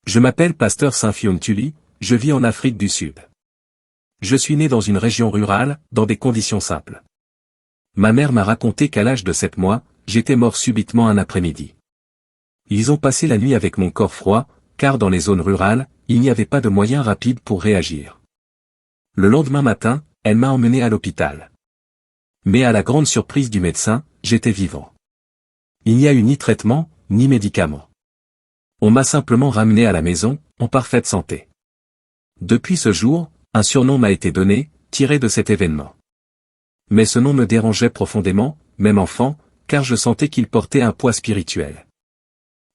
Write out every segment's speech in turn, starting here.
Je m'appelle Pasteur Saint-Fion Tuli, je vis en Afrique du Sud. Je suis né dans une région rurale, dans des conditions simples. Ma mère m'a raconté qu'à l'âge de 7 mois, j'étais mort subitement un après-midi. Ils ont passé la nuit avec mon corps froid, car dans les zones rurales, il n'y avait pas de moyens rapides pour réagir. Le lendemain matin, elle m'a emmené à l'hôpital. Mais à la grande surprise du médecin, j'étais vivant. Il n'y a eu ni traitement, ni médicaments. On m'a simplement ramené à la maison, en parfaite santé. Depuis ce jour, un surnom m'a été donné, tiré de cet événement. Mais ce nom me dérangeait profondément, même enfant, car je sentais qu'il portait un poids spirituel.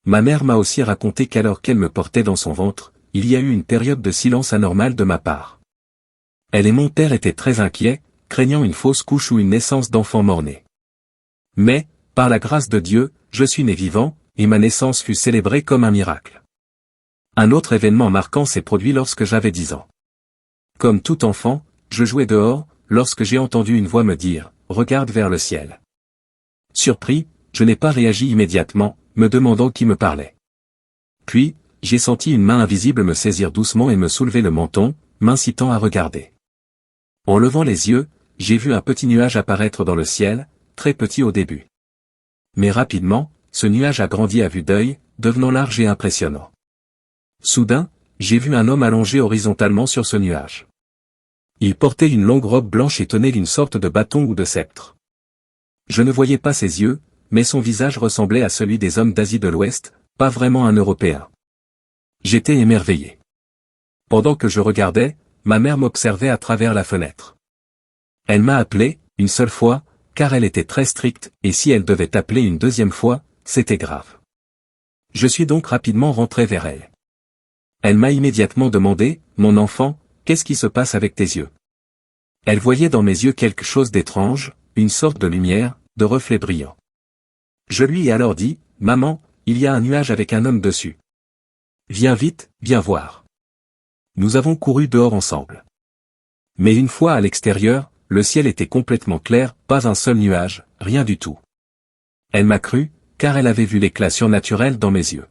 Ma mère m'a aussi raconté qu'alors qu'elle me portait dans son ventre, il y a eu une période de silence anormale de ma part. Elle et mon père étaient très inquiets, craignant une fausse couche ou une naissance d'enfant mort-né. Mais, par la grâce de Dieu, je suis né vivant, et ma naissance fut célébrée comme un miracle. Un autre événement marquant s'est produit lorsque j'avais 10 ans. Comme tout enfant, je jouais dehors, lorsque j'ai entendu une voix me dire « Regarde vers le ciel ». Surpris, je n'ai pas réagi immédiatement, me demandant qui me parlait. Puis, j'ai senti une main invisible me saisir doucement et me soulever le menton, m'incitant à regarder. En levant les yeux, j'ai vu un petit nuage apparaître dans le ciel, très petit au début. Mais rapidement, ce nuage a grandi à vue d'œil, devenant large et impressionnant. Soudain, j'ai vu un homme allongé horizontalement sur ce nuage. Il portait une longue robe blanche et tenait une sorte de bâton ou de sceptre. Je ne voyais pas ses yeux, mais son visage ressemblait à celui des hommes d'Asie de l'Ouest, pas vraiment un Européen. J'étais émerveillé. Pendant que je regardais, ma mère m'observait à travers la fenêtre. Elle m'a appelé, une seule fois, car elle était très stricte, et si elle devait appeler une deuxième fois, c'était grave. Je suis donc rapidement rentré vers elle. Elle m'a immédiatement demandé, « Mon enfant, qu'est-ce qui se passe avec tes yeux ?» Elle voyait dans mes yeux quelque chose d'étrange, une sorte de lumière, de reflet brillant. Je lui ai alors dit, « Maman, il y a un nuage avec un homme dessus. Viens vite, viens voir. » Nous avons couru dehors ensemble. Mais une fois à l'extérieur, le ciel était complètement clair, pas un seul nuage, rien du tout. Elle m'a cru, car elle avait vu l'éclat surnaturel dans mes yeux.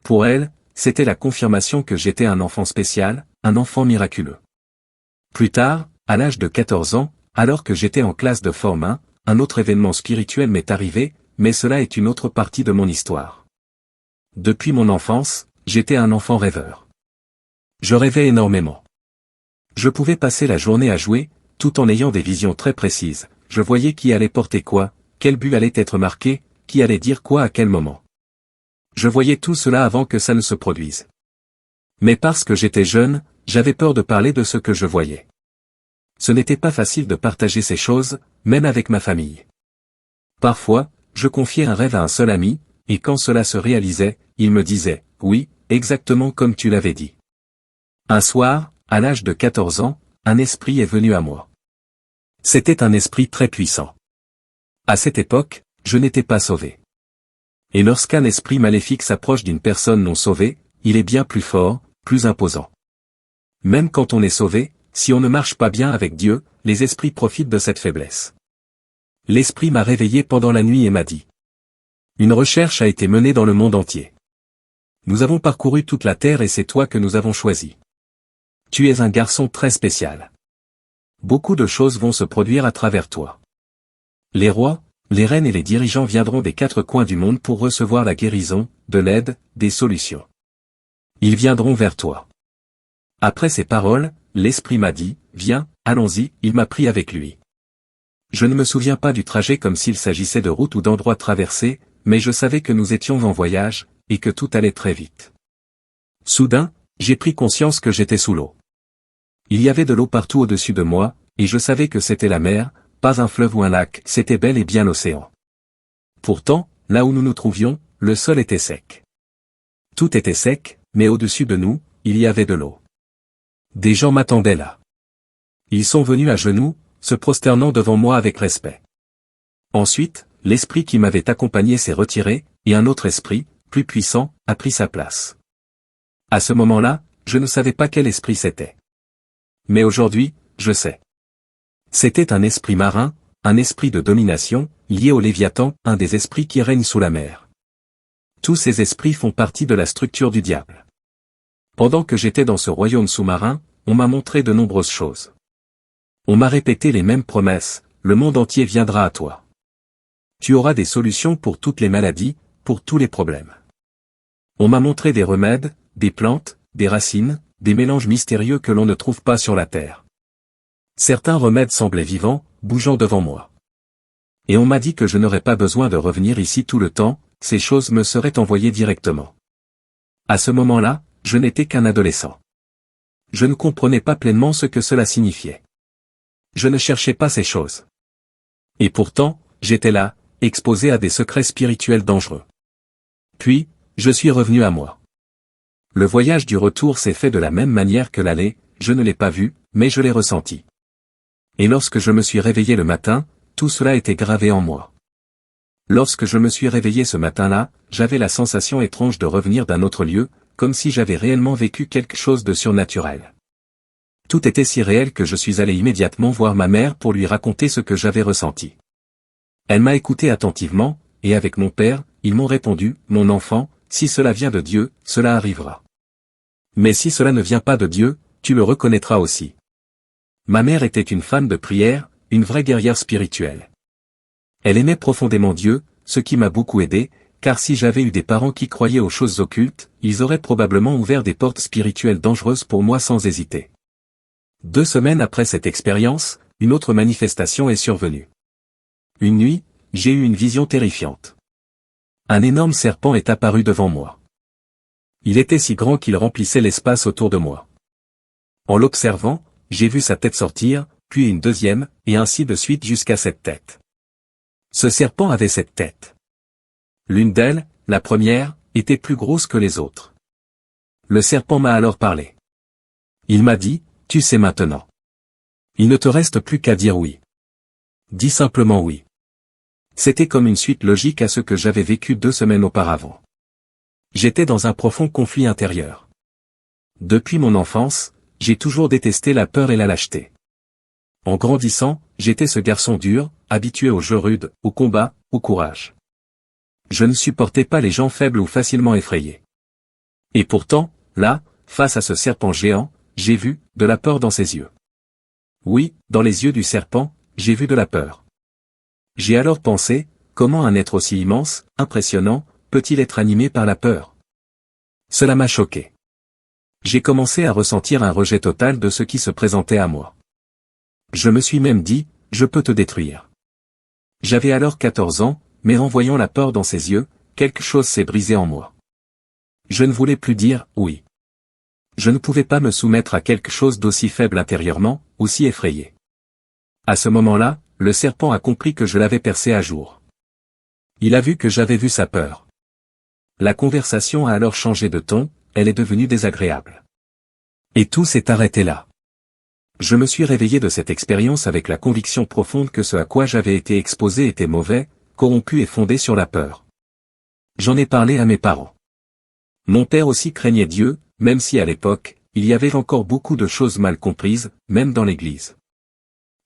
Pour elle, c'était la confirmation que j'étais un enfant spécial, un enfant miraculeux. Plus tard, à l'âge de 14 ans, alors que j'étais en classe de Forme 1, un autre événement spirituel m'est arrivé, mais cela est une autre partie de mon histoire. Depuis mon enfance, j'étais un enfant rêveur. Je rêvais énormément. Je pouvais passer la journée à jouer, tout en ayant des visions très précises. Je voyais qui allait porter quoi, quel but allait être marqué, qui allait dire quoi à quel moment. Je voyais tout cela avant que ça ne se produise. Mais parce que j'étais jeune, j'avais peur de parler de ce que je voyais. Ce n'était pas facile de partager ces choses, même avec ma famille. Parfois, je confiais un rêve à un seul ami, et quand cela se réalisait, il me disait « Oui, exactement comme tu l'avais dit ». Un soir, à l'âge de 14 ans, un esprit est venu à moi. C'était un esprit très puissant. À cette époque, je n'étais pas sauvé. Et lorsqu'un esprit maléfique s'approche d'une personne non sauvée, il est bien plus fort, plus imposant. Même quand on est sauvé, si on ne marche pas bien avec Dieu, les esprits profitent de cette faiblesse. L'esprit m'a réveillé pendant la nuit et m'a dit. Une recherche a été menée dans le monde entier. Nous avons parcouru toute la terre et c'est toi que nous avons choisi. Tu es un garçon très spécial. Beaucoup de choses vont se produire à travers toi. Les rois, les reines et les dirigeants viendront des 4 coins du monde pour recevoir la guérison, de l'aide, des solutions. Ils viendront vers toi. Après ces paroles, l'esprit m'a dit, viens, allons-y, il m'a pris avec lui. Je ne me souviens pas du trajet comme s'il s'agissait de routes ou d'endroits traversés, mais je savais que nous étions en voyage, et que tout allait très vite. Soudain, j'ai pris conscience que j'étais sous l'eau. Il y avait de l'eau partout au-dessus de moi, et je savais que c'était la mer, pas un fleuve ou un lac, c'était bel et bien l'océan. Pourtant, là où nous nous trouvions, le sol était sec. Tout était sec, mais au-dessus de nous, il y avait de l'eau. Des gens m'attendaient là. Ils sont venus à genoux, se prosternant devant moi avec respect. Ensuite, l'esprit qui m'avait accompagné s'est retiré, et un autre esprit, plus puissant, a pris sa place. À ce moment-là, je ne savais pas quel esprit c'était. Mais aujourd'hui, je sais. C'était un esprit marin, un esprit de domination, lié au Léviathan, un des esprits qui règnent sous la mer. Tous ces esprits font partie de la structure du diable. Pendant que j'étais dans ce royaume sous-marin, on m'a montré de nombreuses choses. On m'a répété les mêmes promesses, le monde entier viendra à toi. Tu auras des solutions pour toutes les maladies, pour tous les problèmes. On m'a montré des remèdes, des plantes, des racines, des mélanges mystérieux que l'on ne trouve pas sur la terre. Certains remèdes semblaient vivants, bougeant devant moi. Et on m'a dit que je n'aurais pas besoin de revenir ici tout le temps, ces choses me seraient envoyées directement. À ce moment-là, je n'étais qu'un adolescent. Je ne comprenais pas pleinement ce que cela signifiait. Je ne cherchais pas ces choses. Et pourtant, j'étais là, exposé à des secrets spirituels dangereux. Puis, je suis revenu à moi. Le voyage du retour s'est fait de la même manière que l'aller, je ne l'ai pas vu, mais je l'ai ressenti. Et lorsque je me suis réveillé le matin, tout cela était gravé en moi. Lorsque je me suis réveillé ce matin-là, j'avais la sensation étrange de revenir d'un autre lieu, comme si j'avais réellement vécu quelque chose de surnaturel. Tout était si réel que je suis allé immédiatement voir ma mère pour lui raconter ce que j'avais ressenti. Elle m'a écouté attentivement, et avec mon père, ils m'ont répondu, « Mon enfant, si cela vient de Dieu, cela arrivera. Mais si cela ne vient pas de Dieu, tu le reconnaîtras aussi. » Ma mère était une femme de prière, une vraie guerrière spirituelle. Elle aimait profondément Dieu, ce qui m'a beaucoup aidé, car si j'avais eu des parents qui croyaient aux choses occultes, ils auraient probablement ouvert des portes spirituelles dangereuses pour moi sans hésiter. 2 semaines après cette expérience, une autre manifestation est survenue. Une nuit, j'ai eu une vision terrifiante. Un énorme serpent est apparu devant moi. Il était si grand qu'il remplissait l'espace autour de moi. En l'observant, j'ai vu sa tête sortir, puis une deuxième, et ainsi de suite jusqu'à 7 têtes. Ce serpent avait 7 têtes. L'une d'elles, la première, était plus grosse que les autres. Le serpent m'a alors parlé. Il m'a dit, « Tu sais maintenant. Il ne te reste plus qu'à dire oui. Dis simplement oui. » C'était comme une suite logique à ce que j'avais vécu 2 semaines auparavant. J'étais dans un profond conflit intérieur. Depuis mon enfance, j'ai toujours détesté la peur et la lâcheté. En grandissant, j'étais ce garçon dur, habitué aux jeux rudes, au combat, au courage. Je ne supportais pas les gens faibles ou facilement effrayés. Et pourtant, là, face à ce serpent géant, j'ai vu de la peur dans ses yeux. Oui, dans les yeux du serpent, j'ai vu de la peur. J'ai alors pensé, comment un être aussi immense, impressionnant, peut-il être animé par la peur? Cela m'a choqué. J'ai commencé à ressentir un rejet total de ce qui se présentait à moi. Je me suis même dit, je peux te détruire. J'avais alors 14 ans, mais en voyant la peur dans ses yeux, quelque chose s'est brisé en moi. Je ne voulais plus dire oui. Je ne pouvais pas me soumettre à quelque chose d'aussi faible intérieurement, aussi effrayé. À ce moment-là, le serpent a compris que je l'avais percé à jour. Il a vu que j'avais vu sa peur. La conversation a alors changé de ton, elle est devenue désagréable. Et tout s'est arrêté là. Je me suis réveillé de cette expérience avec la conviction profonde que ce à quoi j'avais été exposé était mauvais, corrompu et fondé sur la peur. J'en ai parlé à mes parents. Mon père aussi craignait Dieu, même si à l'époque, il y avait encore beaucoup de choses mal comprises, même dans l'Église.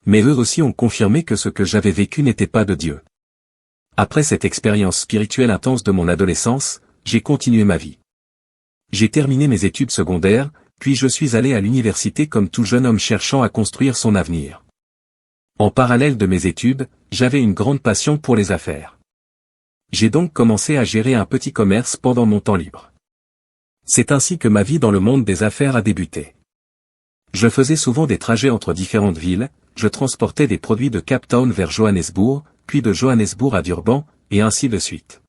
Mais eux aussi ont confirmé que ce que j'avais vécu n'était pas de Dieu. Après cette expérience spirituelle intense de mon adolescence, j'ai continué ma vie. J'ai terminé mes études secondaires, puis je suis allé à l'université comme tout jeune homme cherchant à construire son avenir. En parallèle de mes études, j'avais une grande passion pour les affaires. J'ai donc commencé à gérer un petit commerce pendant mon temps libre. C'est ainsi que ma vie dans le monde des affaires a débuté. Je faisais souvent des trajets entre différentes villes, je transportais des produits de Cape Town vers Johannesburg, puis de Johannesburg à Durban, et ainsi de suite.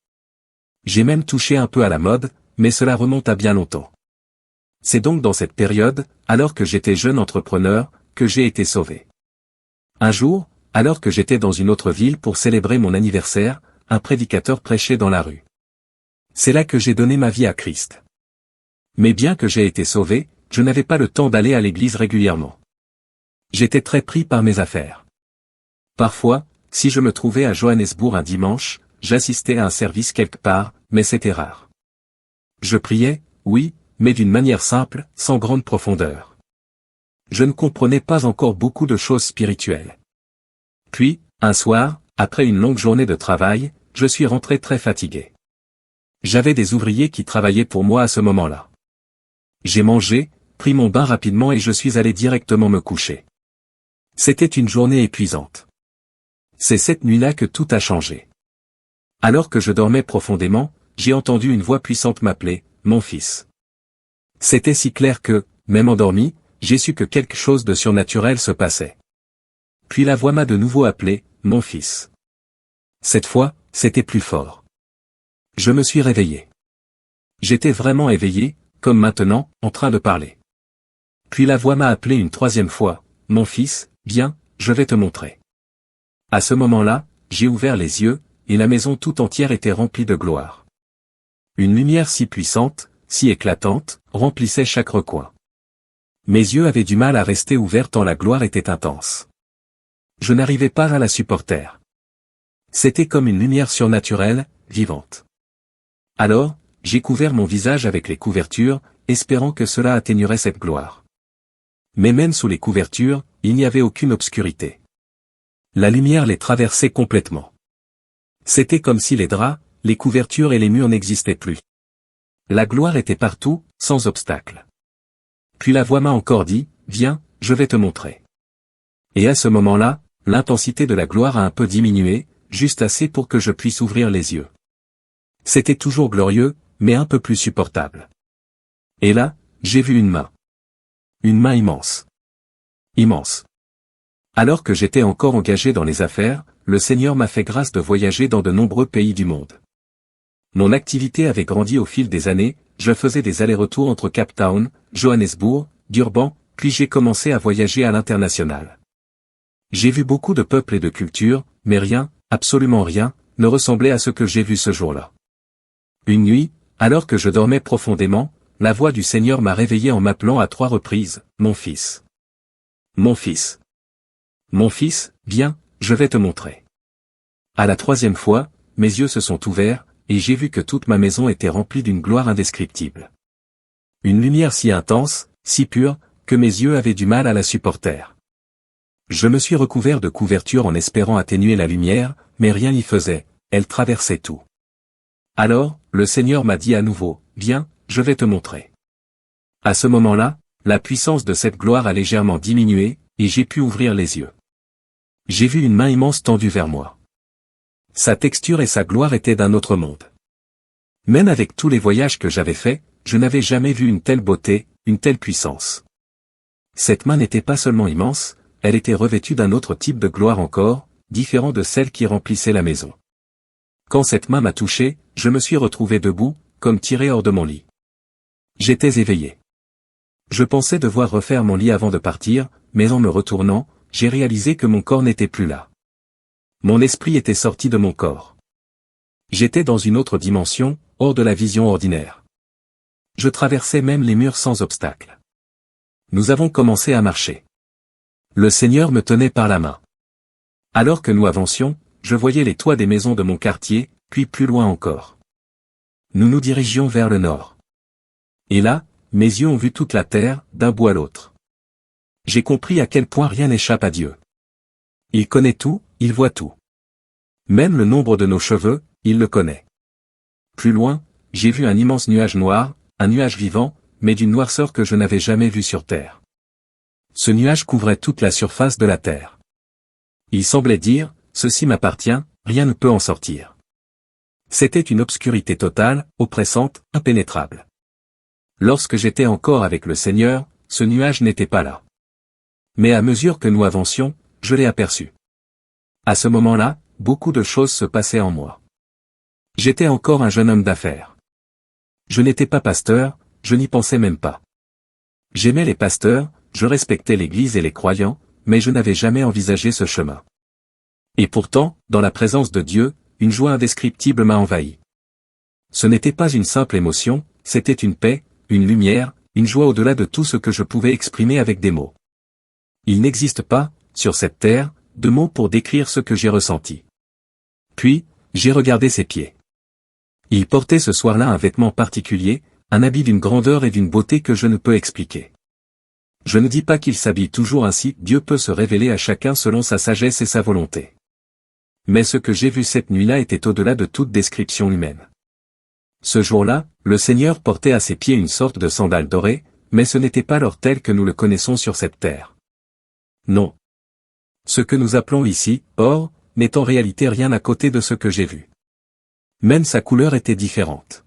J'ai même touché un peu à la mode, mais cela remonte à bien longtemps. C'est donc dans cette période, alors que j'étais jeune entrepreneur, que j'ai été sauvé. Un jour, alors que j'étais dans une autre ville pour célébrer mon anniversaire, un prédicateur prêchait dans la rue. C'est là que j'ai donné ma vie à Christ. Mais bien que j'ai été sauvé, je n'avais pas le temps d'aller à l'église régulièrement. J'étais très pris par mes affaires. Parfois, si je me trouvais à Johannesburg un dimanche, j'assistais à un service quelque part, mais c'était rare. Je priais, oui, mais d'une manière simple, sans grande profondeur. Je ne comprenais pas encore beaucoup de choses spirituelles. Puis, un soir, après une longue journée de travail, je suis rentré très fatigué. J'avais des ouvriers qui travaillaient pour moi à ce moment-là. J'ai mangé, pris mon bain rapidement et je suis allé directement me coucher. C'était une journée épuisante. C'est cette nuit-là que tout a changé. Alors que je dormais profondément, j'ai entendu une voix puissante m'appeler, mon fils. C'était si clair que, même endormi, j'ai su que quelque chose de surnaturel se passait. Puis la voix m'a de nouveau appelé, mon fils. Cette fois, c'était plus fort. Je me suis réveillé. J'étais vraiment éveillé, comme maintenant, en train de parler. Puis la voix m'a appelé une troisième fois, mon fils, viens, je vais te montrer. À ce moment-là, j'ai ouvert les yeux, et la maison tout entière était remplie de gloire. Une lumière si puissante, si éclatante, remplissait chaque recoin. Mes yeux avaient du mal à rester ouverts tant la gloire était intense. Je n'arrivais pas à la supporter. C'était comme une lumière surnaturelle, vivante. Alors, j'ai couvert mon visage avec les couvertures, espérant que cela atténuerait cette gloire. Mais même sous les couvertures, il n'y avait aucune obscurité. La lumière les traversait complètement. C'était comme si les draps, les couvertures et les murs n'existaient plus. La gloire était partout, sans obstacle. Puis la voix m'a encore dit, viens, je vais te montrer. Et à ce moment-là, l'intensité de la gloire a un peu diminué, juste assez pour que je puisse ouvrir les yeux. C'était toujours glorieux, mais un peu plus supportable. Et là, j'ai vu une main. Une main immense. Immense. Alors que j'étais encore engagé dans les affaires, le Seigneur m'a fait grâce de voyager dans de nombreux pays du monde. Mon activité avait grandi au fil des années, je faisais des allers-retours entre Cape Town, Johannesburg, Durban, puis j'ai commencé à voyager à l'international. J'ai vu beaucoup de peuples et de cultures, mais rien, absolument rien, ne ressemblait à ce que j'ai vu ce jour-là. Une nuit, alors que je dormais profondément, la voix du Seigneur m'a réveillé en m'appelant à 3 reprises, mon fils. Mon fils. Mon fils, viens, je vais te montrer. À la 3e fois, mes yeux se sont ouverts, et j'ai vu que toute ma maison était remplie d'une gloire indescriptible. Une lumière si intense, si pure, que mes yeux avaient du mal à la supporter. Je me suis recouvert de couverture en espérant atténuer la lumière, mais rien n'y faisait, elle traversait tout. Alors, le Seigneur m'a dit à nouveau, viens, je vais te montrer. À ce moment-là, la puissance de cette gloire a légèrement diminué, et j'ai pu ouvrir les yeux. J'ai vu une main immense tendue vers moi. Sa texture et sa gloire étaient d'un autre monde. Même avec tous les voyages que j'avais faits, je n'avais jamais vu une telle beauté, une telle puissance. Cette main n'était pas seulement immense, elle était revêtue d'un autre type de gloire encore, différent de celle qui remplissait la maison. Quand cette main m'a touché, je me suis retrouvé debout, comme tiré hors de mon lit. J'étais éveillé. Je pensais devoir refaire mon lit avant de partir, mais en me retournant, j'ai réalisé que mon corps n'était plus là. Mon esprit était sorti de mon corps. J'étais dans une autre dimension, hors de la vision ordinaire. Je traversais même les murs sans obstacle. Nous avons commencé à marcher. Le Seigneur me tenait par la main. Alors que nous avancions, je voyais les toits des maisons de mon quartier, puis plus loin encore. Nous nous dirigions vers le nord. Et là, mes yeux ont vu toute la terre, d'un bout à l'autre. J'ai compris à quel point rien n'échappe à Dieu. Il connaît tout, il voit tout. Même le nombre de nos cheveux, il le connaît. Plus loin, j'ai vu un immense nuage noir, un nuage vivant, mais d'une noirceur que je n'avais jamais vue sur terre. Ce nuage couvrait toute la surface de la terre. Il semblait dire, ceci m'appartient, rien ne peut en sortir. C'était une obscurité totale, oppressante, impénétrable. Lorsque j'étais encore avec le Seigneur, ce nuage n'était pas là. Mais à mesure que nous avancions, je l'ai aperçu. À ce moment-là, beaucoup de choses se passaient en moi. J'étais encore un jeune homme d'affaires. Je n'étais pas pasteur, je n'y pensais même pas. J'aimais les pasteurs, je respectais l'Église et les croyants, mais je n'avais jamais envisagé ce chemin. Et pourtant, dans la présence de Dieu, une joie indescriptible m'a envahi. Ce n'était pas une simple émotion, c'était une paix, une lumière, une joie au-delà de tout ce que je pouvais exprimer avec des mots. Il n'existe pas, sur cette terre, de mots pour décrire ce que j'ai ressenti. Puis, j'ai regardé ses pieds. Il portait ce soir-là un vêtement particulier, un habit d'une grandeur et d'une beauté que je ne peux expliquer. Je ne dis pas qu'il s'habille toujours ainsi, Dieu peut se révéler à chacun selon sa sagesse et sa volonté. Mais ce que j'ai vu cette nuit-là était au-delà de toute description humaine. Ce jour-là, le Seigneur portait à ses pieds une sorte de sandale dorée, mais ce n'était pas l'or tel que nous le connaissons sur cette terre. Non. Ce que nous appelons ici, or, n'est en réalité rien à côté de ce que j'ai vu. Même sa couleur était différente.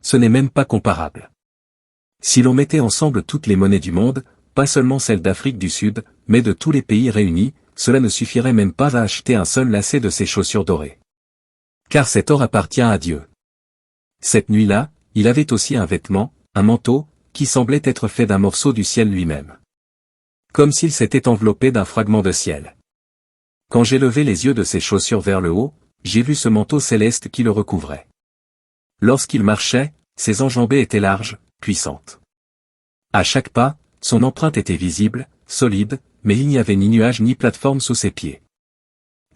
Ce n'est même pas comparable. Si l'on mettait ensemble toutes les monnaies du monde, pas seulement celles d'Afrique du Sud, mais de tous les pays réunis, cela ne suffirait même pas à acheter un seul lacet de ces chaussures dorées. Car cet or appartient à Dieu. Cette nuit-là, il avait aussi un vêtement, un manteau, qui semblait être fait d'un morceau du ciel lui-même. Comme s'il s'était enveloppé d'un fragment de ciel. Quand j'ai levé les yeux de ses chaussures vers le haut, j'ai vu ce manteau céleste qui le recouvrait. Lorsqu'il marchait, ses enjambées étaient larges, puissantes. À chaque pas, son empreinte était visible, solide, mais il n'y avait ni nuage ni plateforme sous ses pieds.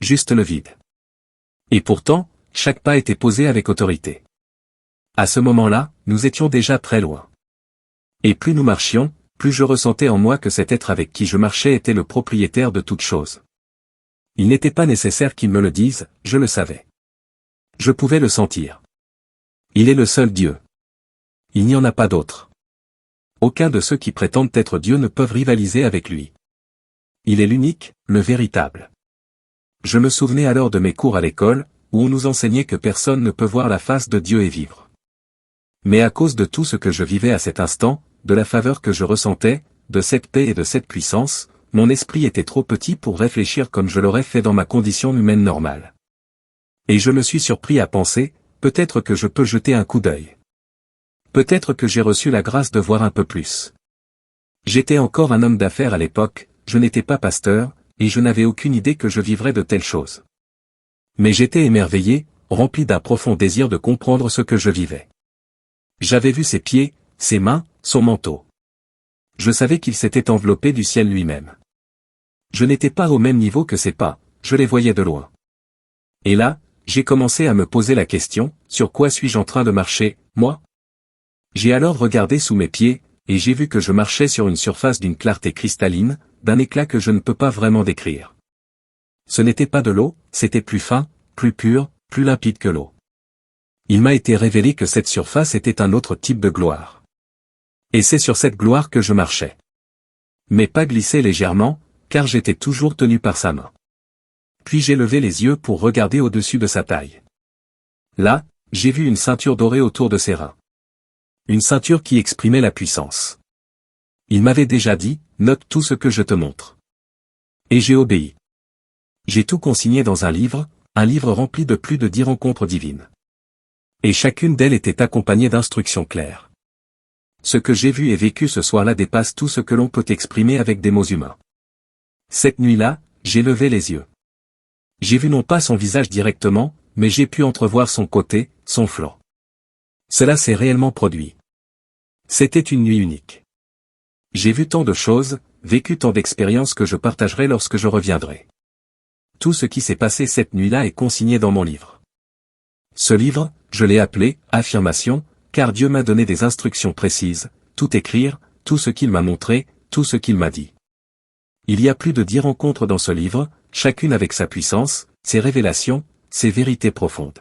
Juste le vide. Et pourtant, chaque pas était posé avec autorité. À ce moment-là, nous étions déjà très loin. Et plus nous marchions, plus je ressentais en moi que cet être avec qui je marchais était le propriétaire de toute chose. Il n'était pas nécessaire qu'il me le dise, je le savais. Je pouvais le sentir. Il est le seul Dieu. Il n'y en a pas d'autre. Aucun de ceux qui prétendent être Dieu ne peuvent rivaliser avec lui. Il est l'unique, le véritable. Je me souvenais alors de mes cours à l'école, où on nous enseignait que personne ne peut voir la face de Dieu et vivre. Mais à cause de tout ce que je vivais à cet instant, de la faveur que je ressentais, de cette paix et de cette puissance, mon esprit était trop petit pour réfléchir comme je l'aurais fait dans ma condition humaine normale. Et je me suis surpris à penser, peut-être que je peux jeter un coup d'œil. Peut-être que j'ai reçu la grâce de voir un peu plus. J'étais encore un homme d'affaires à l'époque, je n'étais pas pasteur, et je n'avais aucune idée que je vivrais de telles choses. Mais j'étais émerveillé, rempli d'un profond désir de comprendre ce que je vivais. J'avais vu ses pieds, ses mains, son manteau. Je savais qu'il s'était enveloppé du ciel lui-même. Je n'étais pas au même niveau que ses pas, je les voyais de loin. Et là, j'ai commencé à me poser la question, sur quoi suis-je en train de marcher, moi? J'ai alors regardé sous mes pieds, et j'ai vu que je marchais sur une surface d'une clarté cristalline, d'un éclat que je ne peux pas vraiment décrire. Ce n'était pas de l'eau, c'était plus fin, plus pur, plus limpide que l'eau. Il m'a été révélé que cette surface était un autre type de gloire. Et c'est sur cette gloire que je marchais. Mais pas glisser légèrement, car j'étais toujours tenu par sa main. Puis j'ai levé les yeux pour regarder au-dessus de sa taille. Là, j'ai vu une ceinture dorée autour de ses reins. Une ceinture qui exprimait la puissance. Il m'avait déjà dit, note tout ce que je te montre. Et j'ai obéi. J'ai tout consigné dans un livre rempli de plus de 10 rencontres divines. Et chacune d'elles était accompagnée d'instructions claires. Ce que j'ai vu et vécu ce soir-là dépasse tout ce que l'on peut exprimer avec des mots humains. Cette nuit-là, j'ai levé les yeux. J'ai vu non pas son visage directement, mais j'ai pu entrevoir son côté, son flanc. Cela s'est réellement produit. C'était une nuit unique. J'ai vu tant de choses, vécu tant d'expériences que je partagerai lorsque je reviendrai. Tout ce qui s'est passé cette nuit-là est consigné dans mon livre. Ce livre, je l'ai appelé « Affirmation », car Dieu m'a donné des instructions précises, tout écrire, tout ce qu'il m'a montré, tout ce qu'il m'a dit. Il y a plus de 10 rencontres dans ce livre, chacune avec sa puissance, ses révélations, ses vérités profondes.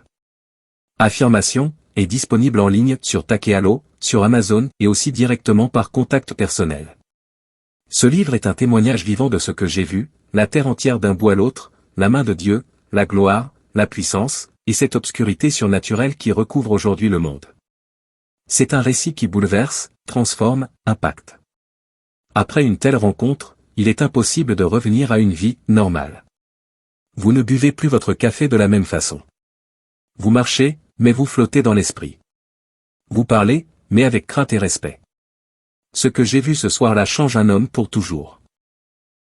Affirmation est disponible en ligne sur Takealot, sur Amazon et aussi directement par contact personnel. Ce livre est un témoignage vivant de ce que j'ai vu, la terre entière d'un bout à l'autre, la main de Dieu, la gloire, la puissance, et cette obscurité surnaturelle qui recouvre aujourd'hui le monde. C'est un récit qui bouleverse, transforme, impacte. Après une telle rencontre, il est impossible de revenir à une vie normale. Vous ne buvez plus votre café de la même façon. Vous marchez, mais vous flottez dans l'esprit. Vous parlez, mais avec crainte et respect. Ce que j'ai vu ce soir-là change un homme pour toujours.